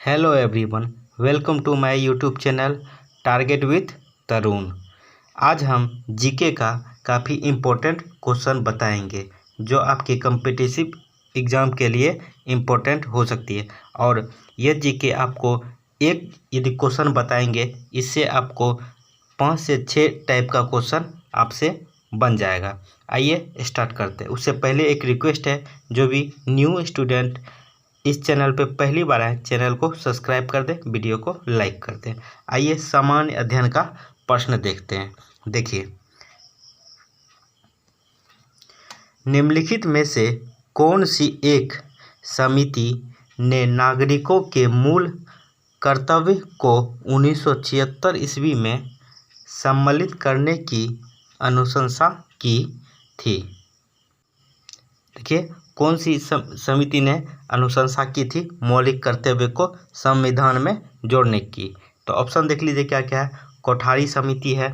Hello everyone, welcome to my YouTube channel target with Tarun. आज हम GK का काफ़ी इम्पोर्टेंट क्वेश्चन बताएंगे जो आपके कम्पिटिटिव एग्ज़ाम के लिए इम्पोर्टेंट हो सकती है। और ये जीके आपको एक यदि क्वेश्चन बताएंगे, इससे आपको 5 से 6 टाइप का क्वेश्चन आपसे बन जाएगा। आइए स्टार्ट करते हैं। उससे पहले एक रिक्वेस्ट है, जो भी न्यू स्टूडेंट इस चैनल पे पहली बार आए, चैनल को सब्सक्राइब कर दें, वीडियो को लाइक कर दें। आइए सामान्य अध्ययन का प्रश्न देखते हैं। देखिए, निम्नलिखित में से कौन सी एक समिति ने नागरिकों के मूल कर्तव्य को 1976 ईस्वी में सम्मिलित करने की अनुशंसा की थी? देखिए, कौन सी समिति ने अनुशंसा की थी मौलिक कर्तव्य को संविधान में जोड़ने की? तो ऑप्शन देख लीजिए क्या क्या है। कोठारी समिति है,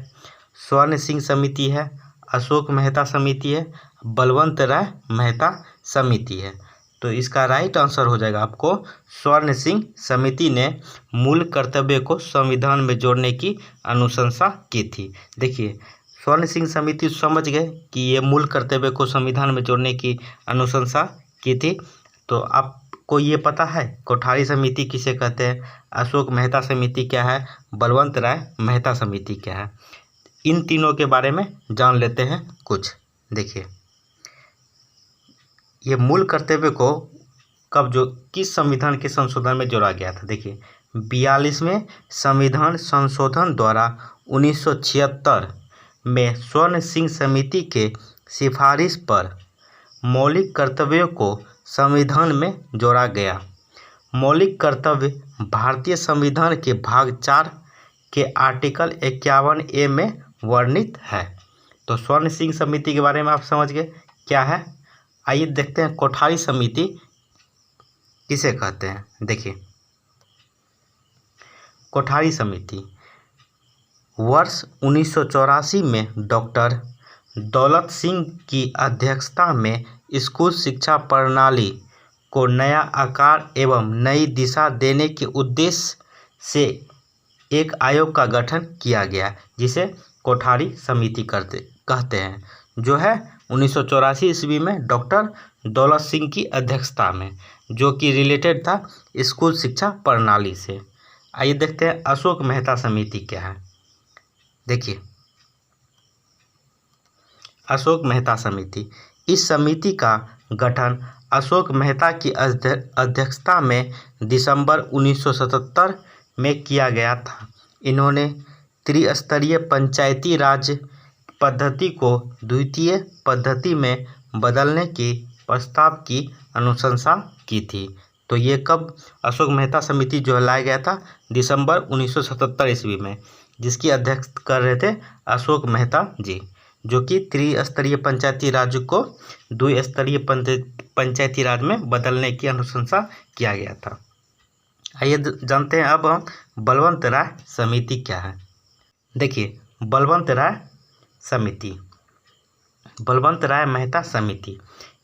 स्वर्ण सिंह समिति है, अशोक मेहता समिति है, बलवंत राय मेहता समिति है। तो इसका राइट आंसर हो जाएगा आपको स्वर्ण सिंह समिति ने मूल कर्तव्य को संविधान में जोड़ने की अनुशंसा की थी। देखिए, स्वर्ण सिंह समिति समझ गए कि ये मूल कर्तव्य को संविधान में जोड़ने की अनुशंसा की थी। तो आपको ये पता है कोठारी समिति किसे कहते हैं, अशोक मेहता समिति क्या है, बलवंत राय मेहता समिति क्या है? इन तीनों के बारे में जान लेते हैं कुछ। देखिए, ये मूल कर्तव्य को कब जो किस संविधान के संशोधन में जोड़ा गया था? देखिए, 42वें संविधान संशोधन द्वारा 1976 में स्वर्ण सिंह समिति के सिफारिश पर मौलिक कर्तव्यों को संविधान में जोड़ा गया। मौलिक कर्तव्य भारतीय संविधान के भाग 4 के आर्टिकल 51A में वर्णित है। तो स्वर्ण सिंह समिति के बारे में आप समझ गए क्या है। आइए देखते हैं कोठारी समिति किसे कहते हैं। देखिए, कोठारी समिति वर्ष 1984 में डॉक्टर दौलत सिंह की अध्यक्षता में स्कूल शिक्षा प्रणाली को नया आकार एवं नई दिशा देने के उद्देश्य से एक आयोग का गठन किया गया, जिसे कोठारी समिति कहते हैं, जो है 1984 ईस्वी में डॉक्टर दौलत सिंह की अध्यक्षता में, जो कि रिलेटेड था स्कूल शिक्षा प्रणाली से। आइए देखते हैं अशोक मेहता समिति क्या है। देखिए, अशोक मेहता समिति, इस समिति का गठन अशोक मेहता की अध्यक्षता में दिसंबर 1977 में किया गया था। इन्होंने त्रिस्तरीय पंचायती राज पद्धति को द्वितीय पद्धति में बदलने के प्रस्ताव की अनुशंसा की थी। तो ये कब अशोक मेहता समिति जो लाया गया था? दिसंबर 1977 ईस्वी में, जिसकी अध्यक्ष कर रहे थे अशोक मेहता जी, जो कि त्रिस्तरीय पंचायती राज को द्विस्तरीय पंचायती राज में बदलने की अनुशंसा किया गया था। आइए जानते हैं अब हम बलवंत राय समिति क्या है। देखिए, बलवंत राय समिति, बलवंत राय मेहता समिति,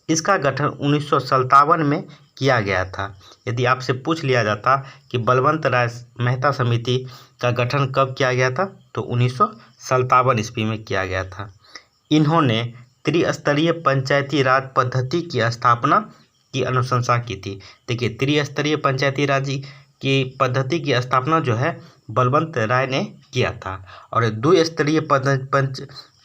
इसका गठन 1957 में किया गया था। यदि आपसे पूछ लिया जाता कि बलवंत राय मेहता समिति का गठन कब किया गया था, तो 1957 ईस्वी में किया गया था। इन्होंने त्रिस्तरीय पंचायती राज पद्धति की स्थापना की अनुशंसा की थी। देखिए, त्रिस्तरीय पंचायती राज की पद्धति की स्थापना जो है बलवंत राय ने किया था, और द्विस्तरीय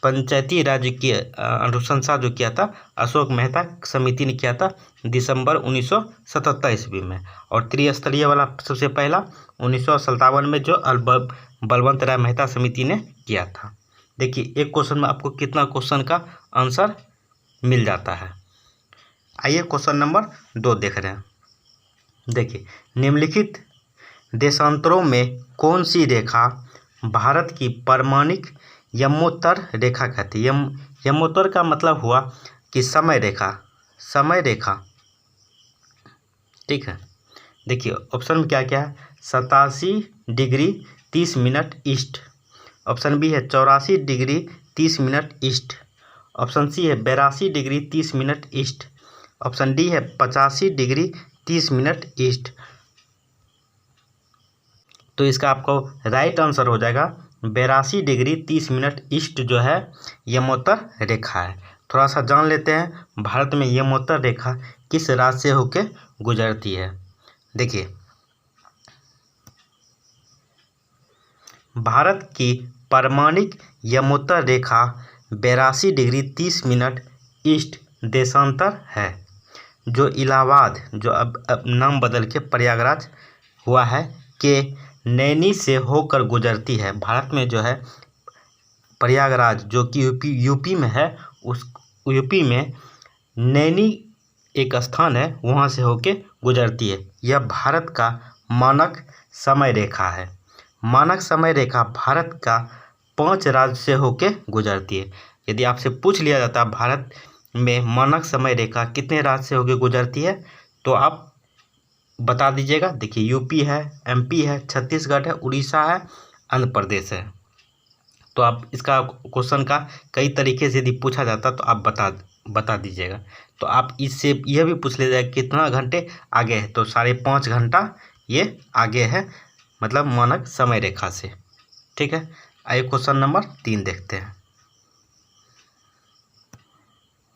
पंचायती राज की अनुशंसा जो किया था अशोक मेहता समिति ने किया था दिसंबर 1977 ईस्वी में, और त्रिस्तरीय वाला सबसे पहला 1957 में जो बलवंत राय मेहता समिति ने किया था। देखिए, एक क्वेश्चन में आपको कितना क्वेश्चन का आंसर मिल जाता है। आइए क्वेश्चन नंबर 2 देख रहे हैं। देखिए, निम्नलिखित देशांतरों में कौन सी रेखा भारत की प्रमाणिक यमोत्तर रेखा कहती है? यमोत्तर का मतलब हुआ कि समय रेखा, समय रेखा, ठीक है। देखिए, ऑप्शन में क्या क्या है? 87 degree 30 minute east, option B है 84 degree 30 minute east, option C है 82 degree 30 minute east, option D है 85 डिग्री 30 मिनट ईस्ट, तो इसका आपको राइट आंसर हो जाएगा 82 डिग्री 30 मिनट ईस्ट जो है यमोत्तर रेखा है। थोड़ा सा जान लेते हैं भारत में यमोत्तर रेखा किस राज्य से होकर गुजरती है। देखिए, भारत की प्रमाणिक यमोत्तर रेखा 82 डिग्री 30 मिनट ईस्ट देशांतर है, जो इलाहाबाद, जो अब नाम बदल के प्रयागराज हुआ है, के नैनी से होकर गुजरती है। भारत में जो है प्रयागराज जो कि यूपी में है, उस यूपी में नैनी एक स्थान है, वहाँ से होके गुजरती है। यह भारत का मानक समय रेखा है। मानक समय रेखा भारत का 5 राज्य से होके गुजरती है। यदि आपसे पूछ लिया जाता है भारत में मानक समय रेखा कितने राज्य से होके गुजरती है, तो आप बता दीजिएगा। देखिए, यूपी है, एमपी है, छत्तीसगढ़ है, उड़ीसा है, आंध्र प्रदेश है। तो आप इसका क्वेश्चन का कई तरीके से यदि पूछा जाता तो आप बता दीजिएगा। तो आप इससे यह भी पूछ लीजिएगा कितना घंटे आगे है, तो 5.5 घंटा ये आगे है, मतलब मानक समय रेखा से। ठीक है, आइए क्वेश्चन नंबर 3 देखते हैं।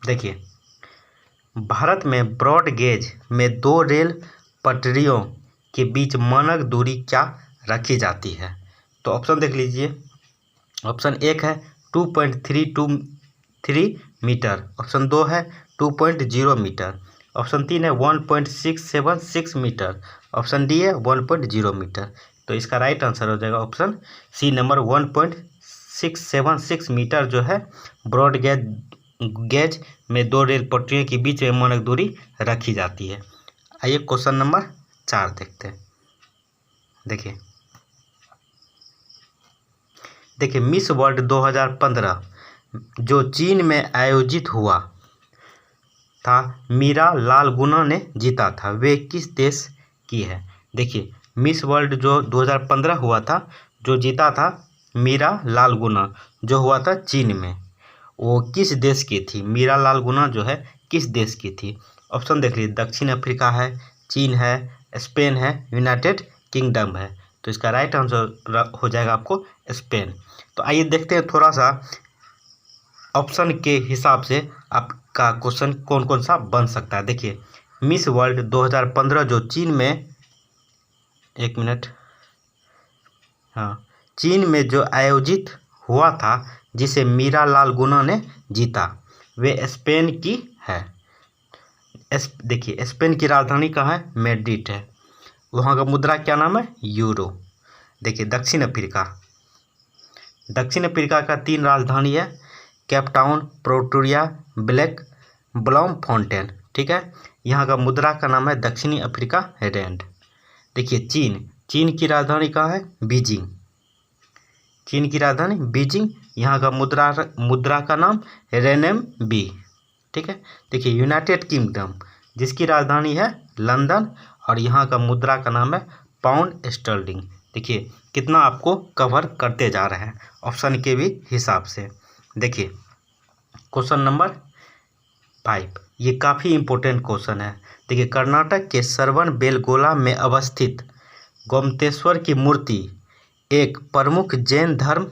देखिए, भारत में ब्रॉड गेज में 2 रेल पटरियों के बीच मानक दूरी क्या रखी जाती है? तो ऑप्शन देख लीजिए। ऑप्शन 1 है 2.323 मीटर, ऑप्शन 2 है 2.0 मीटर, ऑप्शन 3 है 1.676 मीटर, ऑप्शन डी है 1.0 मीटर। तो इसका राइट आंसर हो जाएगा ऑप्शन सी नंबर 1.676 मीटर जो है ब्रॉड गेज में 2 रेल पटरियों के बीच में मानक दूरी रखी जाती है। आइए क्वेश्चन नंबर 4 देखते हैं। देखिए, मिस वर्ल्ड 2015 जो चीन में आयोजित हुआ था, मीरा लाल गुना ने जीता था, वे किस देश की है? देखिए, मिस वर्ल्ड जो 2015 हुआ था, जो जीता था मीरा लाल गुना, जो हुआ था चीन में, वो किस देश की थी? मीरा लाल गुना जो है किस देश की थी? ऑप्शन देख लीजिए। दक्षिण अफ्रीका है, चीन है, स्पेन है, यूनाइटेड किंगडम है। तो इसका राइट आंसर हो जाएगा आपको स्पेन। तो आइए देखते हैं थोड़ा सा ऑप्शन के हिसाब से आपका क्वेश्चन कौन कौन सा बन सकता है। देखिए, मिस वर्ल्ड 2015 जो चीन में, एक मिनट, हाँ, चीन में जो आयोजित हुआ था, जिसे मीरा लाल गुना ने जीता, वे स्पेन की है। देखिए, स्पेन की राजधानी कहाँ है? मैड्रिड है। वहाँ का मुद्रा क्या नाम है? यूरो। देखिए, दक्षिण अफ्रीका का 3 राजधानी है, केप टाउन, प्रोटोरिया, ब्लॉमफोंटेन। ठीक है, यहाँ का मुद्रा का नाम है दक्षिणी अफ्रीका रैंड। देखिए, चीन की राजधानी कहाँ है? बीजिंग। चीन की राजधानी बीजिंग, यहाँ का मुद्रा का नाम रेनेम्बी। ठीक है, देखिए, यूनाइटेड किंगडम जिसकी राजधानी है लंदन, और यहाँ का मुद्रा का नाम है पाउंड स्टर्लिंग। देखिए, कितना आपको कवर करते जा रहे हैं ऑप्शन के भी हिसाब से। देखिए, क्वेश्चन नंबर 5, ये काफ़ी इम्पोर्टेंट क्वेश्चन है। देखिए, कर्नाटक के श्रवणबेलगोला में अवस्थित गोमतेश्वर की मूर्ति एक प्रमुख जैन धर्म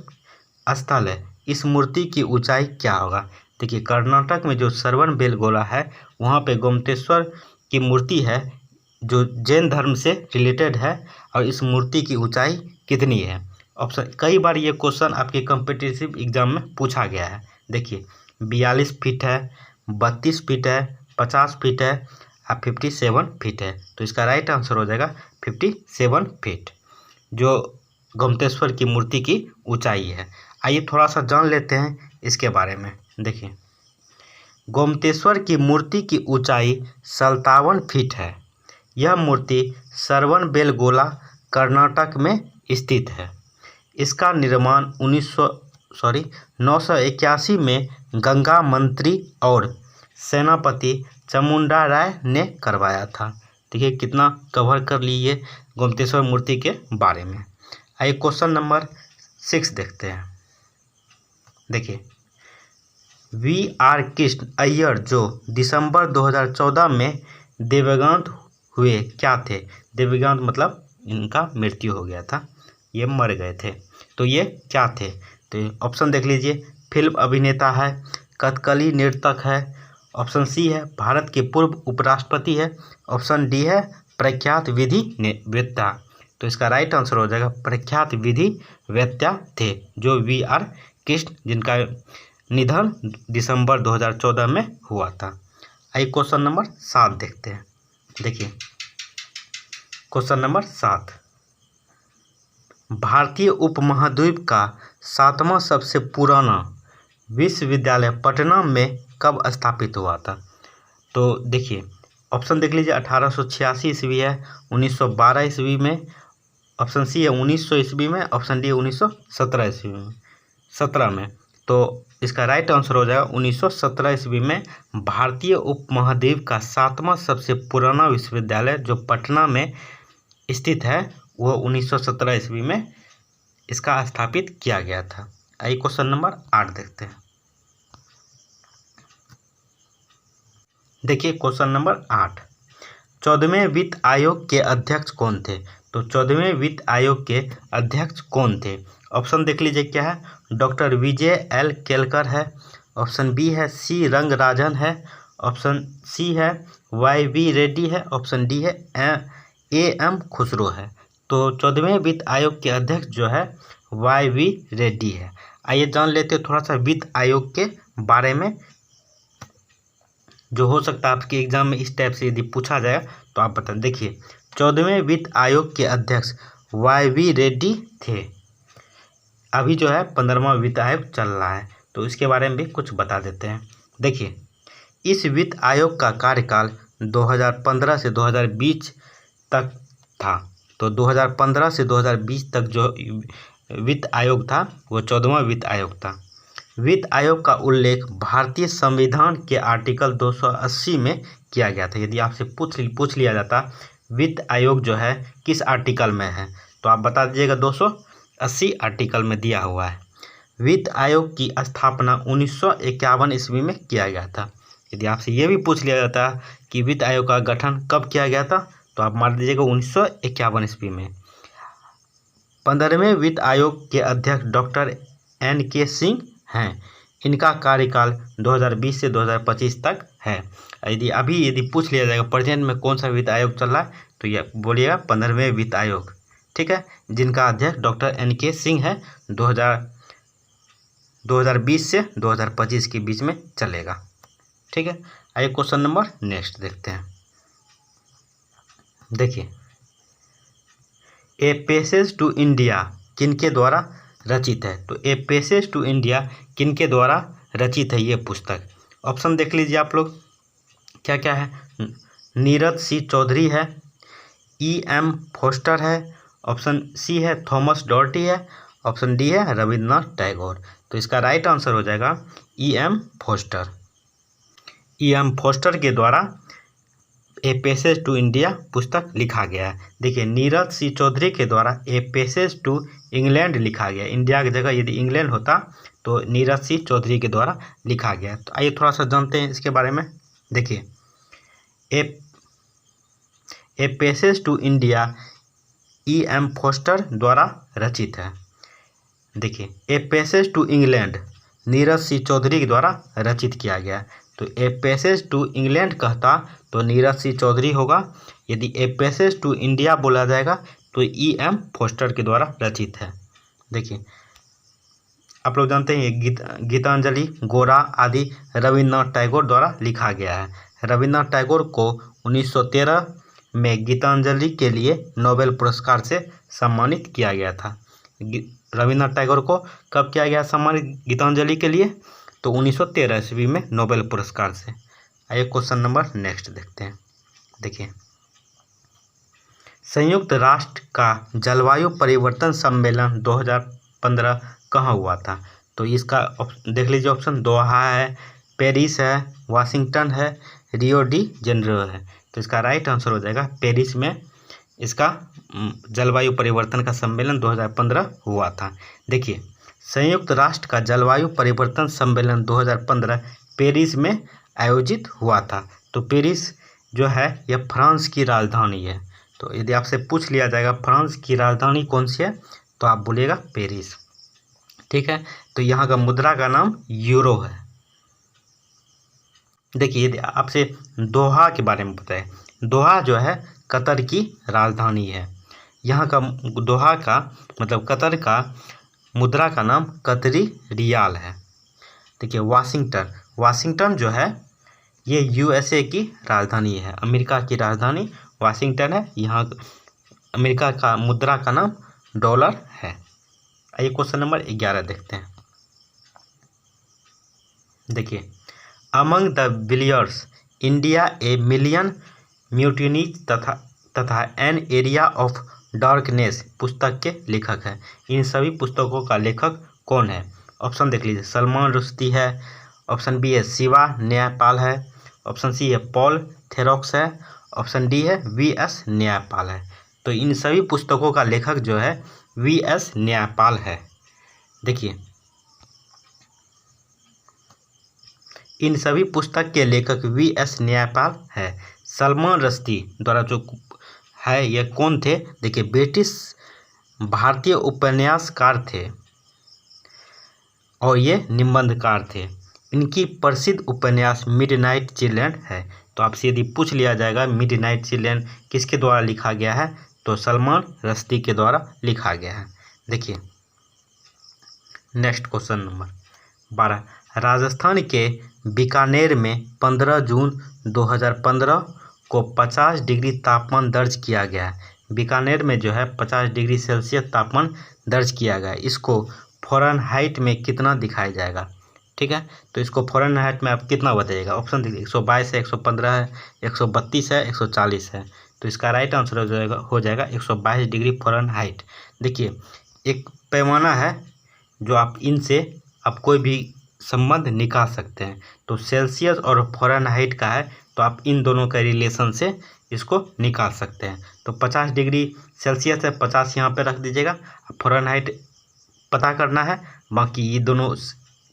स्थल है। इस मूर्ति की ऊंचाई क्या होगा? देखिए, कर्नाटक में जो श्रवणबेलगोला है, वहाँ पे गोमतेश्वर की मूर्ति है जो जैन धर्म से रिलेटेड है, और इस मूर्ति की ऊंचाई कितनी है? ऑप्शन, कई बार ये क्वेश्चन आपके कॉम्पिटिटिव एग्जाम में पूछा गया है। देखिए, 42 फीट है, 32 फीट है, 50 फीट है, और 57 फीट है। तो इसका राइट आंसर हो जाएगा 57 फीट, जो गोमतेश्वर की मूर्ति की ऊंचाई है। आइए थोड़ा सा जान लेते हैं इसके बारे में। देखिए, गोमतेश्वर की मूर्ति की ऊंचाई 57 फीट है। यह मूर्ति श्रवणबेलगोला कर्नाटक में स्थित है। इसका निर्माण 981 में गंगा मंत्री और सेनापति चामुंडा राय ने करवाया था। देखिए, कितना कवर कर लिए गोमतेश्वर मूर्ति के बारे में। आइए क्वेश्चन नंबर 6 देखते हैं। देखिए, VR कृष्ण अय्यर जो दिसंबर 2014 में दिवंगत हुए क्या थे? दिवंगत मतलब इनका मृत्यु हो गया था। ये मर गए थे। तो ये क्या थे? तो ऑप्शन देख लीजिए, फिल्म अभिनेता है, कथकली नर्तक है, ऑप्शन सी है भारत के पूर्व उपराष्ट्रपति है, ऑप्शन डी है प्रख्यात विधि वेत्ता। तो इसका राइट आंसर हो जाएगा प्रख्यात विधि वेत्ता थे, जो VR कृष्ण, जिनका निधन दिसंबर 2014 में हुआ था। आइए क्वेश्चन नंबर 7 देखते हैं। देखिए क्वेश्चन नंबर 7, भारतीय उपमहाद्वीप का 7वां सबसे पुराना विश्वविद्यालय पटना में कब स्थापित हुआ था? तो देखिए ऑप्शन देख लीजिए, 1886 ईस्वी है, 1912 ईस्वी में, ऑप्शन सी है 1900 ईस्वी में, ऑप्शन डी 1917 ईस्वी में, 17 में। तो इसका राइट आंसर हो जाएगा 1917 ईस्वी में भारतीय उपमहाद्वीप का 7वां सबसे पुराना विश्वविद्यालय जो पटना में स्थित है, वो 1917 ईस्वी में इसका स्थापित किया गया था। आइए क्वेश्चन नंबर 8 देखते हैं। देखिए क्वेश्चन नंबर 8, 14वें वित्त आयोग के अध्यक्ष कौन थे? तो 14वें वित्त आयोग के अध्यक्ष कौन थे? ऑप्शन देख लीजिए क्या है, डॉक्टर विजय एल केलकर है, ऑप्शन बी है सी रंगराजन है, ऑप्शन सी है YV रेड्डी है, ऑप्शन डी है AM खुसरो है। तो 14वें वित्त आयोग के अध्यक्ष जो है YV रेड्डी है। आइए जान लेते हैं थोड़ा सा वित्त आयोग के बारे में, जो हो सकता है आपके एग्जाम में इस टाइप से यदि पूछा जाए तो आप बता। देखिए 14वें वित्त आयोग के अध्यक्ष YV रेड्डी थे। अभी जो है 15वां वित्त आयोग चल रहा है, तो इसके बारे में भी कुछ बता देते हैं। देखिए इस वित्त आयोग का कार्यकाल 2015 से 2020 तक था। तो 2015 से 2020 तक जो वित्त आयोग था वो 14वां वित्त आयोग था। वित्त आयोग का उल्लेख भारतीय संविधान के आर्टिकल 280 में किया गया था। यदि आपसे पूछ लिया जाता वित्त आयोग जो है किस आर्टिकल में है, तो आप बता दीजिएगा 280 आर्टिकल में दिया हुआ है। वित्त आयोग की स्थापना 1951 ईस्वी में किया गया था। यदि आपसे ये भी पूछ लिया जाता कि वित्त आयोग का गठन कब किया गया था, तो आप मार दीजिएगा 1951 ईस्वी में। 15वें वित्त आयोग के अध्यक्ष डॉक्टर NK सिंह हैं। इनका कार्यकाल 2020 से 2025 तक है। यदि पूछ लिया जाएगा प्रेजेंट में कौन सा वित्त आयोग चल रहा है, तो ये बोलिएगा 15वें वित्त आयोग, ठीक है, जिनका अध्यक्ष डॉक्टर NK सिंह है। 2020 से 2025 के बीच में चलेगा, ठीक है। आइए क्वेश्चन नंबर नेक्स्ट देखते हैं। देखिए ए पैसेज टू इंडिया किनके द्वारा रचित है? तो ए पैसेज टू इंडिया किनके द्वारा रचित है ये पुस्तक? ऑप्शन देख लीजिए आप लोग क्या क्या है। नीरज सी चौधरी है, EM फोस्टर है, ऑप्शन सी है थॉमस डॉर्टी है, ऑप्शन डी है रविन्द्रनाथ टैगोर। तो इसका राइट आंसर हो जाएगा EM फोस्टर। EM फोस्टर के द्वारा ए पैसेज टू इंडिया पुस्तक लिखा गया है। देखिए नीरज सी चौधरी के द्वारा ए पैसेज टू इंग्लैंड लिखा गया। इंडिया की जगह यदि इंग्लैंड होता तो नीरज सी चौधरी के द्वारा लिखा गया। तो आइए थोड़ा सा जानते हैं इसके बारे में। देखिए a passage to India EM Forster द्वारा रचित है। देखिए a passage to England Neeraj C Chaudhary के द्वारा रचित किया गया। तो ए पैसेज टू इंग्लैंड कहता तो नीरज सी चौधरी होगा। यदि ए पैसेज टू इंडिया बोला जाएगा तो EM फोस्टर के द्वारा रचित है। देखिए आप लोग जानते हैं गीतांजलि, गोरा आदि रविन्द्रनाथ टैगोर द्वारा लिखा गया है। रविन्द्रनाथ टैगोर को 1913 में गीतांजलि के लिए नोबेल पुरस्कार से सम्मानित किया गया था। रविन्द्रनाथ टैगोर को कब किया गया सम्मानित गीतांजलि के लिए? तो 1913 ईस्वी में नोबेल पुरस्कार से। आइए क्वेश्चन नंबर नेक्स्ट देखते हैं। देखिए संयुक्त राष्ट्र का जलवायु परिवर्तन सम्मेलन 2015 कहाँ हुआ था? तो इसका देख लीजिए ऑप्शन दोहा है, पेरिस है, वाशिंगटन है, रियो डी जेनेरो है। तो इसका राइट आंसर हो जाएगा पेरिस में इसका जलवायु परिवर्तन का सम्मेलन 2015 हुआ था। देखिए संयुक्त राष्ट्र का जलवायु परिवर्तन सम्मेलन 2015 पेरिस में आयोजित हुआ था। तो पेरिस जो है यह फ्रांस की राजधानी है। तो यदि आपसे पूछ लिया जाएगा फ्रांस की राजधानी कौन सी है, तो आप बोलिएगा पेरिस। ठीक है, तो यहाँ का मुद्रा का नाम यूरो है। देखिए यदि आपसे दोहा के बारे में बताएं, दोहा जो है कतर की राजधानी है। यहाँ का दोहा का मतलब कतर का मुद्रा का नाम कतरी रियाल है। देखिए वाशिंगटन, वाशिंगटन जो है ये यूएसए की राजधानी है, अमेरिका की राजधानी वाशिंगटन है। यहाँ अमेरिका का मुद्रा का नाम डॉलर है। आइए क्वेश्चन नंबर 11 देखते हैं। देखिए among the Villiers India a million mutinies तथा एन एरिया ऑफ डार्कनेस पुस्तक के लेखक हैं। इन सभी पुस्तकों का लेखक कौन है? ऑप्शन देख लीजिए, सलमान रुश्दी है, ऑप्शन बी है शिवा न्यायपाल है, ऑप्शन सी है पॉल थेरोक्स है, ऑप्शन डी है वी.एस. न्यायपाल है। तो इन सभी पुस्तकों का लेखक जो है वी.एस. न्यायपाल है। देखिए इन सभी पुस्तक के लेखक वी.एस. न्यायपाल है। सलमान रुश्दी द्वारा जो है ये कौन थे? देखिए ब्रिटिश भारतीय उपन्यासकार थे और ये निबंधकार थे। इनकी प्रसिद्ध उपन्यास मिडनाइट चिल्ड्रन है। तो आपसे यदि पूछ लिया जाएगा मिडनाइट चिल्ड्रन किसके द्वारा लिखा गया है, तो सलमान रुश्दी के द्वारा लिखा गया है। देखिए नेक्स्ट क्वेश्चन नंबर 12, राजस्थान के बीकानेर में 15 जून 2015 को 50 डिग्री तापमान दर्ज किया गया है। बीकानेर में जो है 50 डिग्री सेल्सियस तापमान दर्ज किया गया है। इसको फ़ारेनहाइट में कितना दिखाया जाएगा? ठीक है, तो इसको फ़ारेनहाइट में आप कितना बताइएगा? ऑप्शन देखिए 122 है, 115 है, 132 है, 140 है। तो इसका राइट आंसर हो जाएगा 122 डिग्री फ़ारेनहाइट। देखिए एक पैमाना है जो आप इनसे आप कोई भी संबंध निकाल सकते हैं। तो सेल्सियस और फ़ारेनहाइट का है, तो आप इन दोनों के रिलेशन से इसको निकाल सकते हैं। तो 50 डिग्री सेल्सियस है, 50 यहाँ पे रख दीजिएगा। फ़ारेनहाइट पता करना है, बाकी ये दोनों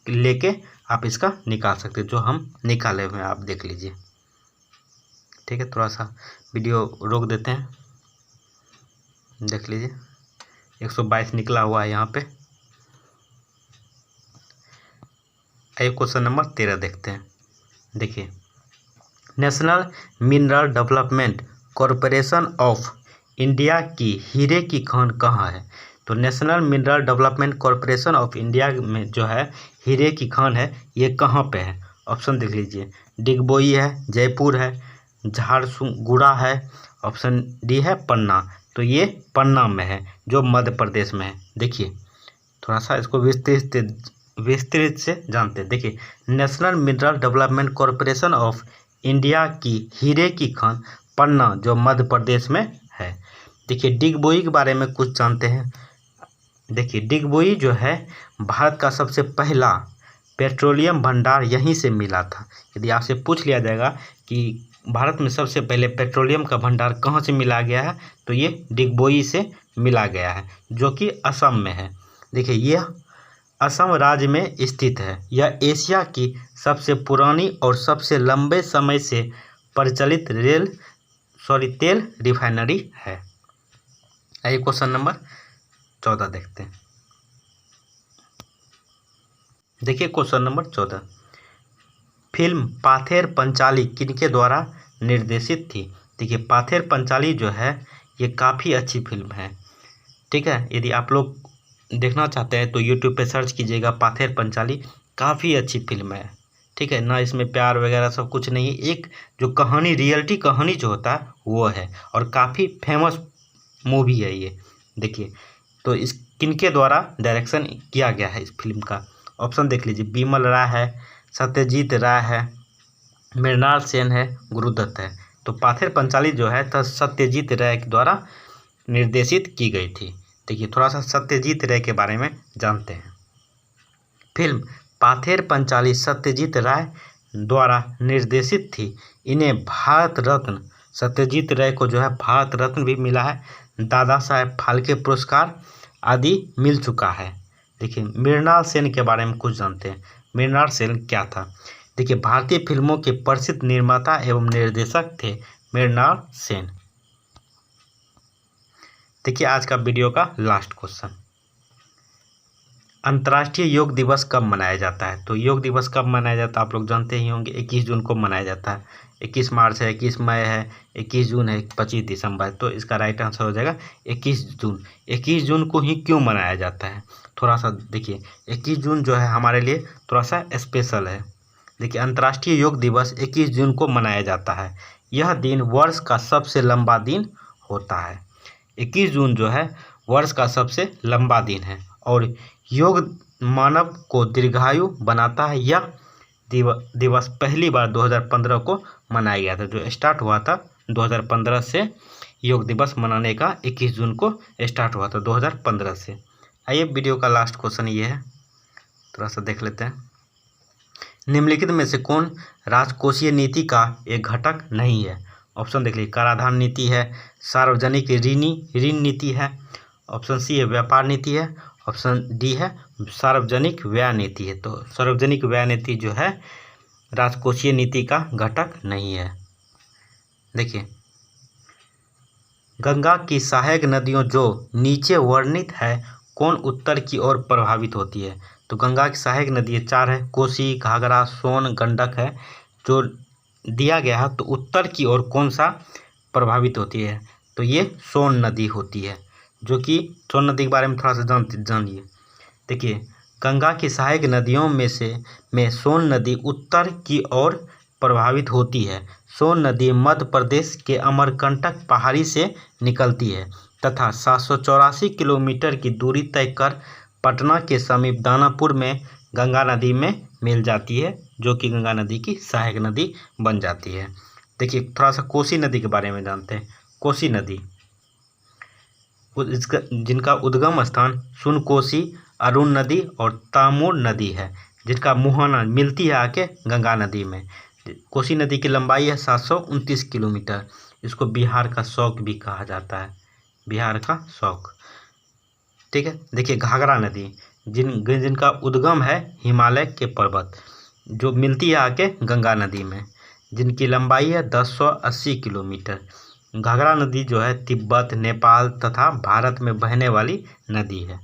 लेके आप इसका निकाल सकते हैं, जो हम निकाले हुए हैं आप देख लीजिए। ठीक है, थोड़ा सा वीडियो रोक देते हैं, देख लीजिए 122 निकला हुआ है यहाँ पे। आइए क्वेश्चन नंबर 13 देखते हैं। देखिए national mineral development corporation of India की हीरे की खान कहाँ है? तो national mineral development corporation of India में जो है हीरे की खान है, ये कहाँ पे है? ऑप्शन देख लीजिए, डिगबोई है, जयपुर है, झारसुगुड़ा है, ऑप्शन डी है पन्ना। तो ये पन्ना में है जो मध्य प्रदेश में है। देखिए थोड़ा सा इसको विस्तृत से जानते हैं। देखिए national mineral development corporation of India की हीरे की खान पन्ना जो मध्य प्रदेश में है। देखिए डिगबोई के बारे में कुछ जानते हैं। देखिए डिगबोई जो है भारत का सबसे पहला पेट्रोलियम भंडार यहीं से मिला था। यदि आपसे पूछ लिया जाएगा कि भारत में सबसे पहले पेट्रोलियम का भंडार कहाँ से मिला गया है, तो ये डिगबोई से मिला गया है जो कि असम में है। देखिए यह असम राज्य में स्थित है। यह एशिया की सबसे पुरानी और सबसे लंबे समय से प्रचलित तेल रिफाइनरी है। आइए क्वेश्चन नंबर 14 देखते हैं। देखिए question number 14, film Pather Panchali किनके द्वारा निर्देशित थी? देखिए पाथेर पंचाली जो है ये काफ़ी अच्छी फिल्म है। ठीक है, यदि आप लोग देखना चाहते हैं तो यूट्यूब पे सर्च कीजिएगा पाथेर पंचाली, काफ़ी अच्छी फिल्म है। ठीक है ना, इसमें प्यार वगैरह सब कुछ नहीं है, एक जो कहानी रियलिटी कहानी जो होता है वो है, और काफ़ी फेमस मूवी है ये। देखिए तो इस किनके द्वारा डायरेक्शन किया गया है इस फिल्म का? ऑप्शन देख लीजिए, बिमल राय है, सत्यजीत राय है, मृणाल सेन है, गुरुदत्त है। तो पाथेर पंचाली जो है तो सत्यजीत राय के द्वारा निर्देशित की गई थी। देखिए थोड़ा सा सत्यजीत राय के बारे में जानते हैं। फिल्म पाथेर पंचाली सत्यजीत राय द्वारा निर्देशित थी। इन्हें भारत रत्न, सत्यजीत राय को जो है भारत रत्न भी मिला है, दादा साहेब फाल्के पुरस्कार आदि मिल चुका है। देखिए मृणाल सेन के बारे में कुछ जानते हैं। मृणाल सेन क्या था? देखिए भारतीय फिल्मों के प्रसिद्ध निर्माता एवं निर्देशक थे मृणाल सेन। देखिए आज का वीडियो का लास्ट क्वेश्चन, अंतर्राष्ट्रीय योग दिवस कब मनाया जाता है? तो योग दिवस कब मनाया जाता है आप लोग जानते ही होंगे, 21 जून को मनाया जाता है। 21 मार्च है, 21 मई है, 21 जून है, 25 दिसंबर। तो इसका राइट आंसर हो जाएगा 21 जून। 21 जून को ही क्यों मनाया जाता है? थोड़ा सा देखिए, 21 जून जो है हमारे लिए थोड़ा सा स्पेशल है। देखिए, अंतर्राष्ट्रीय योग दिवस 21 जून को मनाया जाता है। यह दिन वर्ष का सबसे लंबा दिन होता है। 21 जून जो है वर्ष का सबसे लंबा दिन है और योग मानव को दीर्घायु बनाता है। यह दिवस पहली बार 2015 को मनाया गया था। जो स्टार्ट हुआ था 2015 से, योग दिवस मनाने का 21 जून को स्टार्ट हुआ था 2015 से। आइए, वीडियो का लास्ट क्वेश्चन ये है, थोड़ा सा देख लेते हैं। निम्नलिखित में से कौन राजकोषीय नीति का एक घटक नहीं है? ऑप्शन देख लीजिए, कराधान नीति है, सार्वजनिक ऋण नीति है, ऑप्शन सी है व्यापार नीति है, ऑप्शन डी है सार्वजनिक व्यय नीति है। तो सार्वजनिक व्यय नीति जो है राजकोषीय नीति का घटक नहीं है। देखिए, गंगा की सहायक नदियों जो नीचे वर्णित है कौन उत्तर की ओर प्रभावित होती है? तो गंगा की सहायक नदी 4 है, कोसी, घाघरा, सोन, गंडक है। जो दिया गया है तो उत्तर की ओर कौन सा प्रभावित होती है? तो ये सोन नदी होती है, जो कि सोन नदी के बारे में थोड़ा सा जानिए। देखिए, गंगा की सहायक नदियों में सोन नदी उत्तर की ओर प्रभावित होती है। सोन नदी मध्य प्रदेश के अमरकंटक पहाड़ी से निकलती है तथा 784 किलोमीटर की दूरी तय कर पटना के समीप दानापुर में गंगा नदी में मिल जाती है, जो कि गंगा नदी की सहायक नदी बन जाती है। देखिए, थोड़ा सा कोसी नदी के बारे में जानते हैं। कोसी नदी जिनका उद्गम स्थान सुनकोशी, अरुण नदी और तामूर नदी है, जिनका मुहाना मिलती है आके गंगा नदी में। कोसी नदी की लंबाई है 729 किलोमीटर। इसको बिहार का शौक भी कहा जाता है, बिहार का शौक। ठीक है। देखिए, घाघरा नदी जिनका उद्गम है हिमालय के पर्वत, जो मिलती है आके गंगा नदी में, जिनकी लंबाई है 1080 किलोमीटर। घाघरा नदी जो है तिब्बत, नेपाल तथा भारत में बहने वाली नदी है।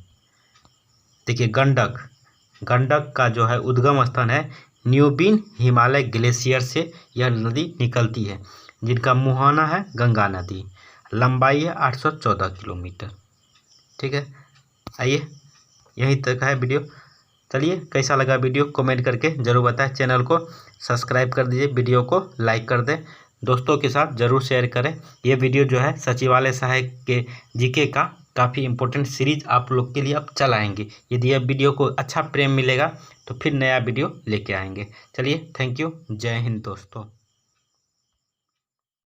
देखिए, गंडक का जो है उद्गम स्थान है न्यूबिन हिमालय ग्लेशियर से यह नदी निकलती है, जिनका मुहाना है गंगा नदी। लंबाई है 814 किलोमीटर। ठीक है। आइए, यहीं तक है वीडियो। चलिए, कैसा लगा वीडियो कमेंट करके ज़रूर बताएं। चैनल को सब्सक्राइब कर दीजिए, वीडियो को लाइक कर दें, दोस्तों के साथ ज़रूर शेयर करें। ये वीडियो जो है सचिवालय सहायक के जीके का काफ़ी इंपॉर्टेंट सीरीज आप लोग के लिए अब चलाएंगे। यदि यह वीडियो को अच्छा प्रेम मिलेगा तो फिर नया वीडियो लेके आएंगे। चलिए, थैंक यू, जय हिंद दोस्तों।